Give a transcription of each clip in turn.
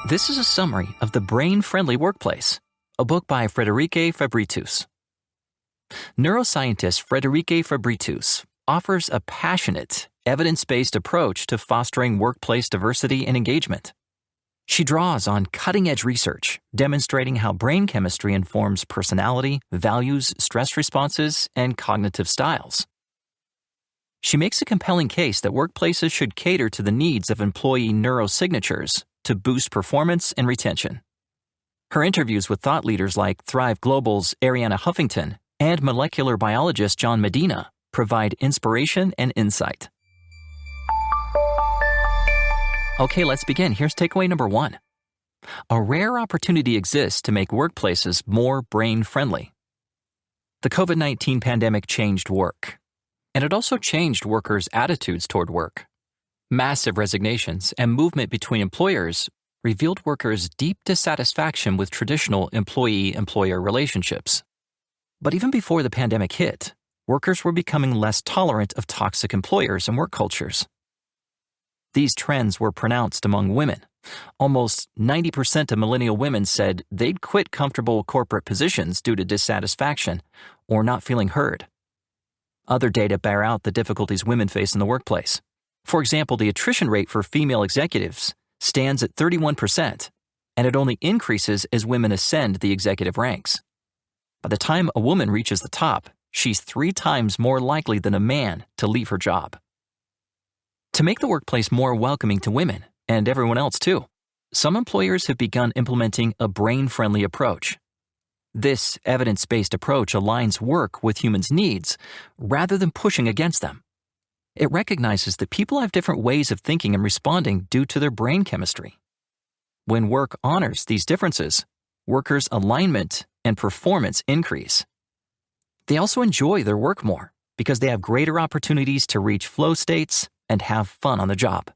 This is a summary of The Brain-Friendly Workplace, a book by Friederike Fabritius. Neuroscientist Friederike Fabritius offers a passionate, evidence-based approach to fostering workplace diversity and engagement. She draws on cutting-edge research, demonstrating how brain chemistry informs personality, values, stress responses, and cognitive styles. She makes a compelling case that workplaces should cater to the needs of employee neurosignatures to boost performance and retention. Her interviews with thought leaders like Thrive Global's Arianna Huffington and molecular biologist John Medina provide inspiration and insight. Okay, let's begin. Here's takeaway number 1. A rare opportunity exists to make workplaces more brain-friendly. The COVID-19 pandemic changed work, and it also changed workers' attitudes toward work. Massive resignations and movement between employers revealed workers' deep dissatisfaction with traditional employee-employer relationships. But even before the pandemic hit, workers were becoming less tolerant of toxic employers and work cultures. These trends were pronounced among women. Almost 90% of millennial women said they'd quit comfortable corporate positions due to dissatisfaction or not feeling heard. Other data bear out the difficulties women face in the workplace. For example, the attrition rate for female executives stands at 31%, and it only increases as women ascend the executive ranks. By the time a woman reaches the top, she's 3 times more likely than a man to leave her job. To make the workplace more welcoming to women, and everyone else too, some employers have begun implementing a brain-friendly approach. This evidence-based approach aligns work with humans' needs rather than pushing against them. It recognizes that people have different ways of thinking and responding due to their brain chemistry. When work honors these differences, workers' alignment and performance increase. They also enjoy their work more because they have greater opportunities to reach flow states and have fun on the job.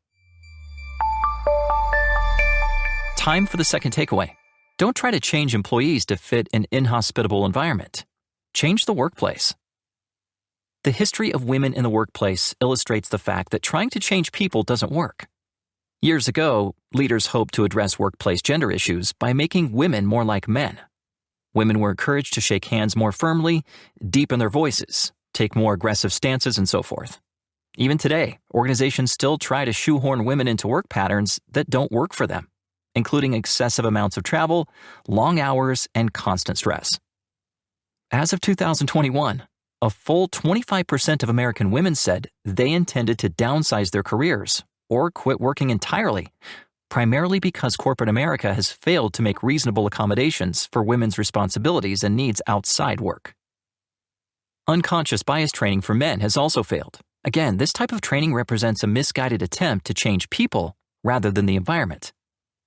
Time for the second takeaway. Don't try to change employees to fit an inhospitable environment. Change the workplace. The history of women in the workplace illustrates the fact that trying to change people doesn't work. Years ago, leaders hoped to address workplace gender issues by making women more like men. Women were encouraged to shake hands more firmly, deepen their voices, take more aggressive stances, and so forth. Even today, organizations still try to shoehorn women into work patterns that don't work for them, including excessive amounts of travel, long hours, and constant stress. As of 2021, a full 25% of American women said they intended to downsize their careers or quit working entirely, primarily because corporate America has failed to make reasonable accommodations for women's responsibilities and needs outside work. Unconscious bias training for men has also failed. Again, this type of training represents a misguided attempt to change people rather than the environment.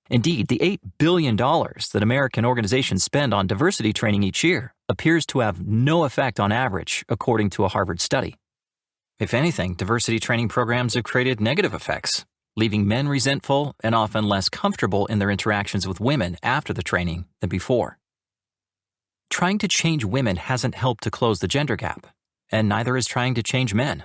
Indeed, the $8 billion that American organizations spend on diversity training each year appears to have no effect on average, according to a Harvard study. If anything, diversity training programs have created negative effects, leaving men resentful and often less comfortable in their interactions with women after the training than before. Trying to change women hasn't helped to close the gender gap, and neither is trying to change men.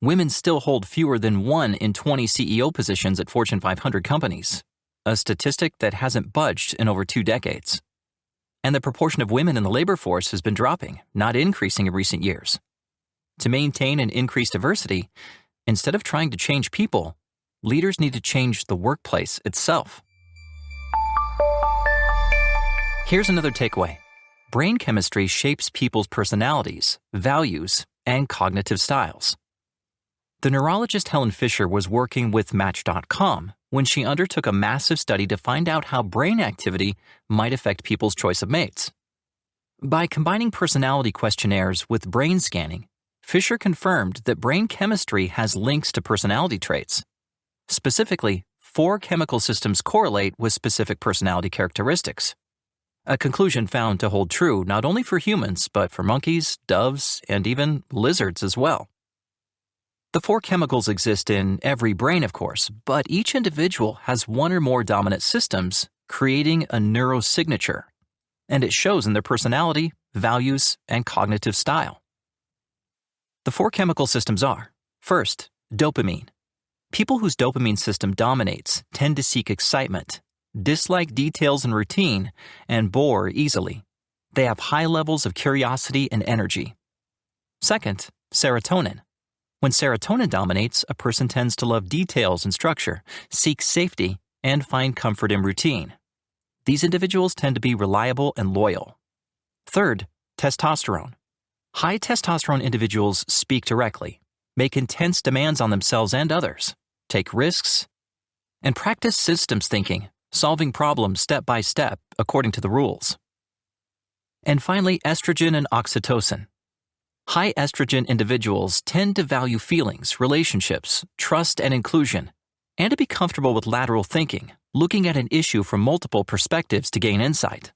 Women still hold fewer than 1 in 20 CEO positions at Fortune 500 companies, a statistic that hasn't budged in over 2 decades. And the proportion of women in the labor force has been dropping, not increasing in recent years. To maintain and increase diversity, instead of trying to change people, leaders need to change the workplace itself. Here's another takeaway. Brain chemistry shapes people's personalities, values, and cognitive styles. The neurologist Helen Fisher was working with Match.com when she undertook a massive study to find out how brain activity might affect people's choice of mates. By combining personality questionnaires with brain scanning, Fisher confirmed that brain chemistry has links to personality traits. Specifically, 4 chemical systems correlate with specific personality characteristics. A conclusion found to hold true not only for humans, but for monkeys, doves, and even lizards as well. The 4 chemicals exist in every brain, of course, but each individual has 1 or more dominant systems, creating a neurosignature, and it shows in their personality, values, and cognitive style. The 4 chemical systems are, first, dopamine. People whose dopamine system dominates tend to seek excitement, dislike details and routine, and bore easily. They have high levels of curiosity and energy. Second, serotonin. When serotonin dominates, a person tends to love details and structure, seek safety, and find comfort in routine. These individuals tend to be reliable and loyal. Third, testosterone. High testosterone individuals speak directly, make intense demands on themselves and others, take risks, and practice systems thinking, solving problems step by step according to the rules. And finally, estrogen and oxytocin. High estrogen individuals tend to value feelings, relationships, trust, and inclusion, and to be comfortable with lateral thinking, looking at an issue from multiple perspectives to gain insight.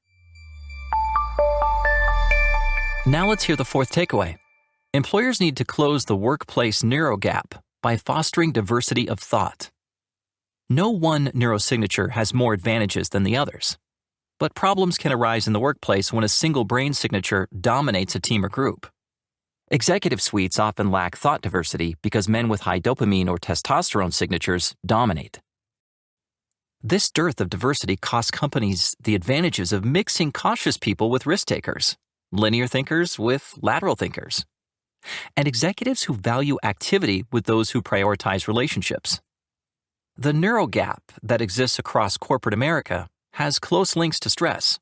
Now let's hear the fourth takeaway. Employers need to close the workplace neuro gap by fostering diversity of thought. No one neurosignature has more advantages than the others, but problems can arise in the workplace when a single brain signature dominates a team or group. Executive suites often lack thought diversity because men with high dopamine or testosterone signatures dominate. This dearth of diversity costs companies the advantages of mixing cautious people with risk takers, linear thinkers with lateral thinkers, and executives who value activity with those who prioritize relationships. The neuro gap that exists across corporate America has close links to stress.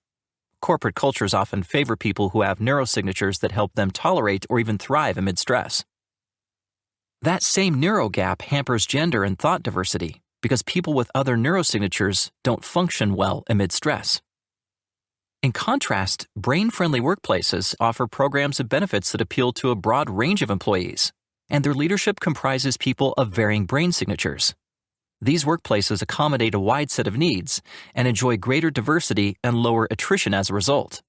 Corporate cultures often favor people who have neurosignatures that help them tolerate or even thrive amid stress. That same neuro gap hampers gender and thought diversity because people with other neurosignatures don't function well amid stress. In contrast, brain-friendly workplaces offer programs and benefits that appeal to a broad range of employees, and their leadership comprises people of varying brain signatures. These workplaces accommodate a wide set of needs and enjoy greater diversity and lower attrition as a result.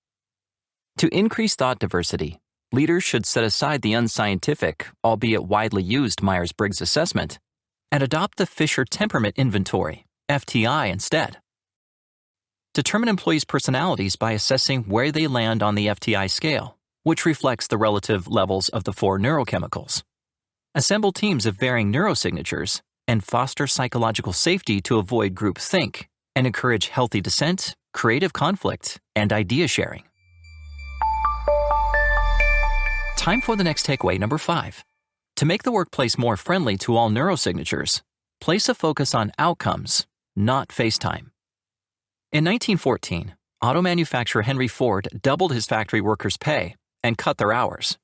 To increase thought diversity, leaders should set aside the unscientific, albeit widely used Myers-Briggs assessment, and adopt the Fisher Temperament Inventory, FTI, instead. Determine employees' personalities by assessing where they land on the FTI scale, which reflects the relative levels of the 4 neurochemicals. Assemble teams of varying neurosignatures and foster psychological safety to avoid groupthink and encourage healthy dissent, creative conflict, and idea sharing. Time for the next takeaway, number 5. To make the workplace more friendly to all neurosignatures, place a focus on outcomes, not face time. In 1914, auto manufacturer Henry Ford doubled his factory workers' pay and cut their hours.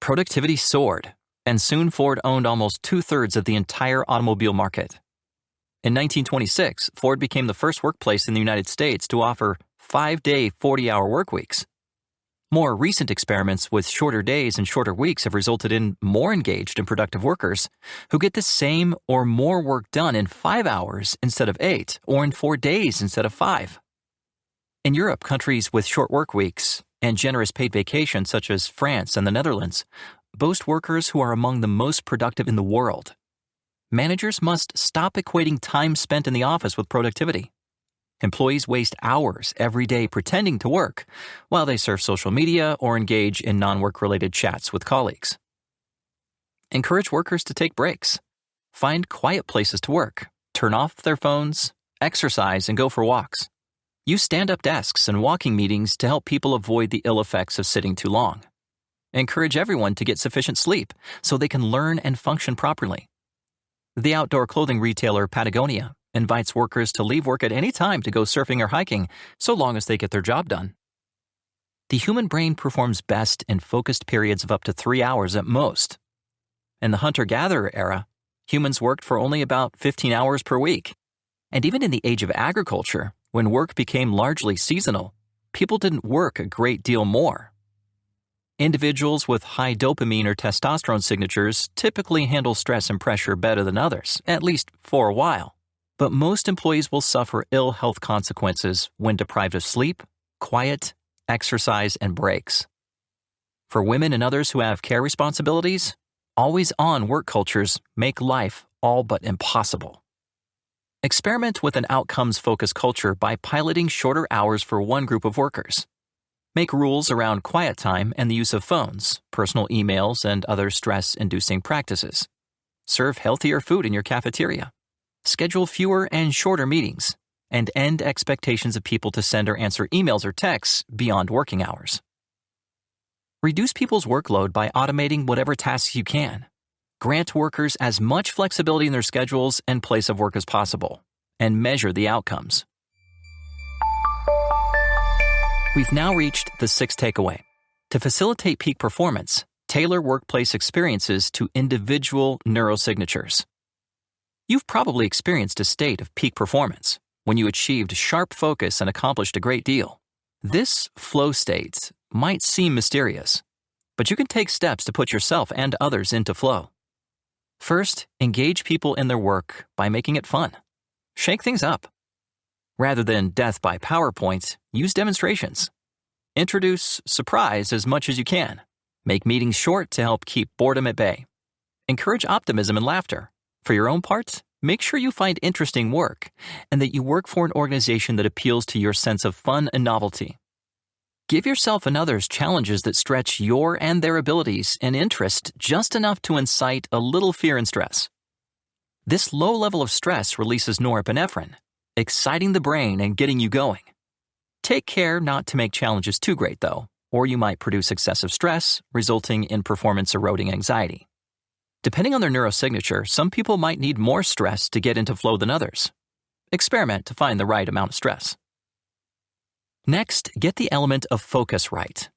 Productivity soared, and soon Ford owned almost 2/3 of the entire automobile market. In 1926, Ford became the first workplace in the United States to offer 5-day, 40-hour work weeks. More recent experiments with shorter days and shorter weeks have resulted in more engaged and productive workers who get the same or more work done in 5 hours instead of 8, or in 4 days instead of 5. In Europe, countries with short work weeks and generous paid vacations such as France and the Netherlands boast workers who are among the most productive in the world. Managers must stop equating time spent in the office with productivity. Employees waste hours every day pretending to work while they surf social media or engage in non-work-related chats with colleagues. Encourage workers to take breaks. Find quiet places to work, turn off their phones, exercise, and go for walks. Use stand-up desks and walking meetings to help people avoid the ill effects of sitting too long. Encourage everyone to get sufficient sleep so they can learn and function properly. The outdoor clothing retailer Patagonia invites workers to leave work at any time to go surfing or hiking, so long as they get their job done. The human brain performs best in focused periods of up to 3 hours at most. In the hunter-gatherer era, humans worked for only about 15 hours per week. And even in the age of agriculture, when work became largely seasonal, people didn't work a great deal more. Individuals with high dopamine or testosterone signatures typically handle stress and pressure better than others, at least for a while. But most employees will suffer ill health consequences when deprived of sleep, quiet, exercise, and breaks. For women and others who have care responsibilities, always-on work cultures make life all but impossible. Experiment with an outcomes-focused culture by piloting shorter hours for one group of workers. Make rules around quiet time and the use of phones, personal emails, and other stress-inducing practices. Serve healthier food in your cafeteria. Schedule fewer and shorter meetings, and end expectations of people to send or answer emails or texts beyond working hours. Reduce people's workload by automating whatever tasks you can. Grant workers as much flexibility in their schedules and place of work as possible, and measure the outcomes. We've now reached the sixth takeaway. To facilitate peak performance, tailor workplace experiences to individual neurosignatures. You've probably experienced a state of peak performance when you achieved sharp focus and accomplished a great deal. This flow state might seem mysterious, but you can take steps to put yourself and others into flow. First, engage people in their work by making it fun. Shake things up. Rather than death by PowerPoint, use demonstrations. Introduce surprise as much as you can. Make meetings short to help keep boredom at bay. Encourage optimism and laughter. For your own part, make sure you find interesting work and that you work for an organization that appeals to your sense of fun and novelty. Give yourself and others challenges that stretch your and their abilities and interest just enough to incite a little fear and stress. This low level of stress releases norepinephrine, exciting the brain and getting you going. Take care not to make challenges too great, though, or you might produce excessive stress, resulting in performance-eroding anxiety. Depending on their neurosignature, some people might need more stress to get into flow than others. Experiment to find the right amount of stress. Next, get the element of focus right.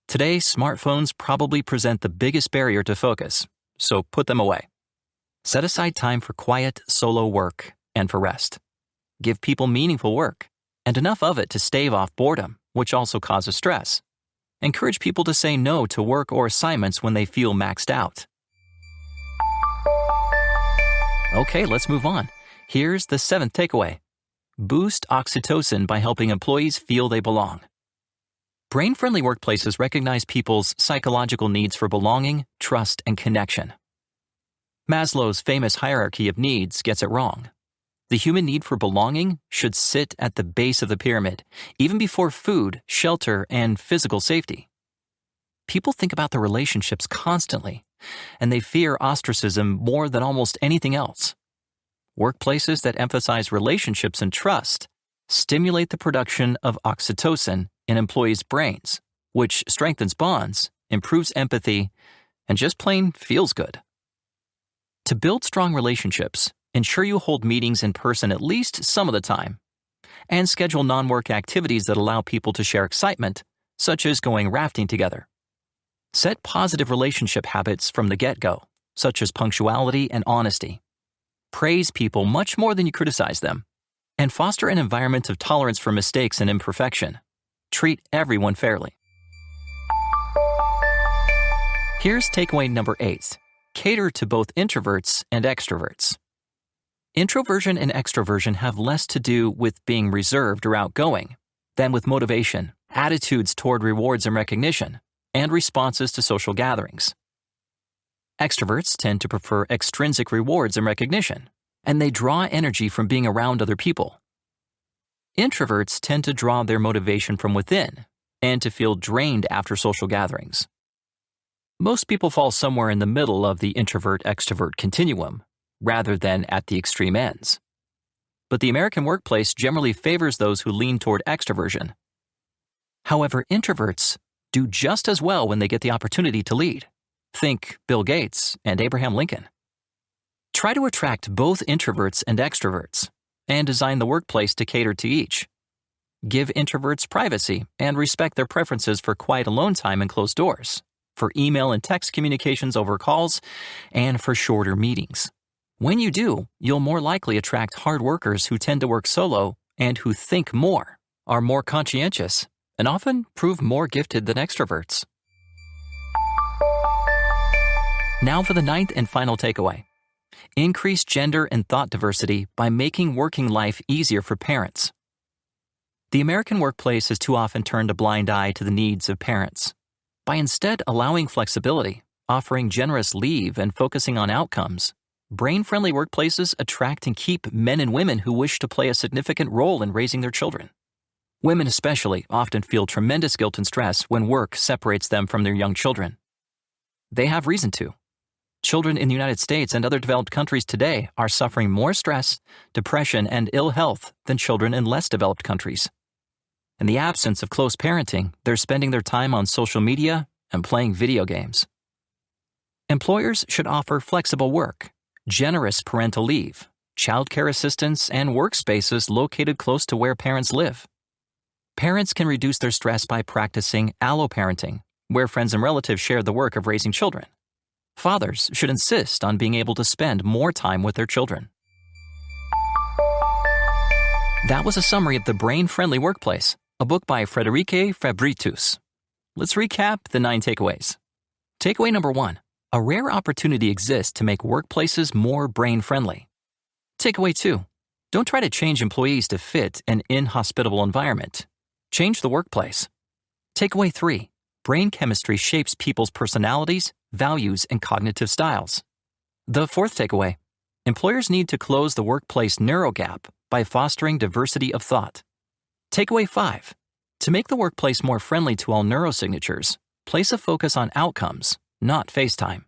Today, smartphones probably present the biggest barrier to focus, so put them away. Set aside time for quiet, solo work and for rest. Give people meaningful work, and enough of it to stave off boredom, which also causes stress. Encourage people to say no to work or assignments when they feel maxed out. Okay, let's move on. Here's the seventh takeaway. Boost oxytocin by helping employees feel they belong. Brain-friendly workplaces recognize people's psychological needs for belonging, trust, and connection. Maslow's famous hierarchy of needs gets it wrong. The human need for belonging should sit at the base of the pyramid, even before food, shelter, and physical safety. People think about their relationships constantly, and they fear ostracism more than almost anything else. Workplaces that emphasize relationships and trust stimulate the production of oxytocin in employees' brains, which strengthens bonds, improves empathy, and just plain feels good. To build strong relationships, ensure you hold meetings in person at least some of the time, and schedule non-work activities that allow people to share excitement, such as going rafting together. Set positive relationship habits from the get-go, such as punctuality and honesty. Praise people much more than you criticize them, and foster an environment of tolerance for mistakes and imperfection. Treat everyone fairly. Here's takeaway number 8. Cater to both introverts and extroverts. Introversion and extroversion have less to do with being reserved or outgoing than with motivation, attitudes toward rewards and recognition, and responses to social gatherings. Extroverts tend to prefer extrinsic rewards and recognition, and they draw energy from being around other people. Introverts tend to draw their motivation from within and to feel drained after social gatherings. Most people fall somewhere in the middle of the introvert-extrovert continuum, rather than at the extreme ends. But the American workplace generally favors those who lean toward extroversion. However, introverts do just as well when they get the opportunity to lead. Think Bill Gates and Abraham Lincoln. Try to attract both introverts and extroverts, and design the workplace to cater to each. Give introverts privacy and respect their preferences for quiet alone time and closed doors, for email and text communications over calls, and for shorter meetings. When you do, you'll more likely attract hard workers who tend to work solo and who think more, are more conscientious, and often prove more gifted than extroverts. Now for the 9th and final takeaway. Increase gender and thought diversity by making working life easier for parents. The American workplace has too often turned a blind eye to the needs of parents. By instead allowing flexibility, offering generous leave, and focusing on outcomes, brain-friendly workplaces attract and keep men and women who wish to play a significant role in raising their children. Women especially often feel tremendous guilt and stress when work separates them from their young children. They have reason to. Children in the United States and other developed countries today are suffering more stress, depression, and ill health than children in less developed countries. In the absence of close parenting, they're spending their time on social media and playing video games. Employers should offer flexible work, generous parental leave, childcare assistance, and workspaces located close to where parents live. Parents can reduce their stress by practicing alloparenting, where friends and relatives share the work of raising children. Fathers should insist on being able to spend more time with their children. That was a summary of The Brain-Friendly Workplace, a book by Friederike Fabritius. Let's recap the 9 takeaways. Takeaway number 1. A rare opportunity exists to make workplaces more brain-friendly. Takeaway 2. Don't try to change employees to fit an inhospitable environment. Change the workplace. Takeaway 3. Brain chemistry shapes people's personalities, values, and cognitive styles. The 4th takeaway. Employers need to close the workplace neuro gap by fostering diversity of thought. Takeaway 5. To make the workplace more friendly to all neurosignatures, place a focus on outcomes, not face time.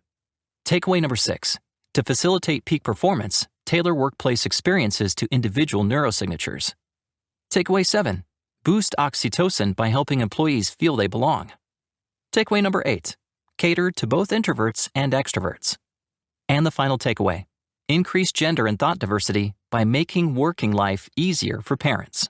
Takeaway number 6. To facilitate peak performance, tailor workplace experiences to individual neurosignatures. Takeaway 7. Boost oxytocin by helping employees feel they belong. Takeaway number 8. Cater to both introverts and extroverts. And the final takeaway. Increase gender and thought diversity by making working life easier for parents.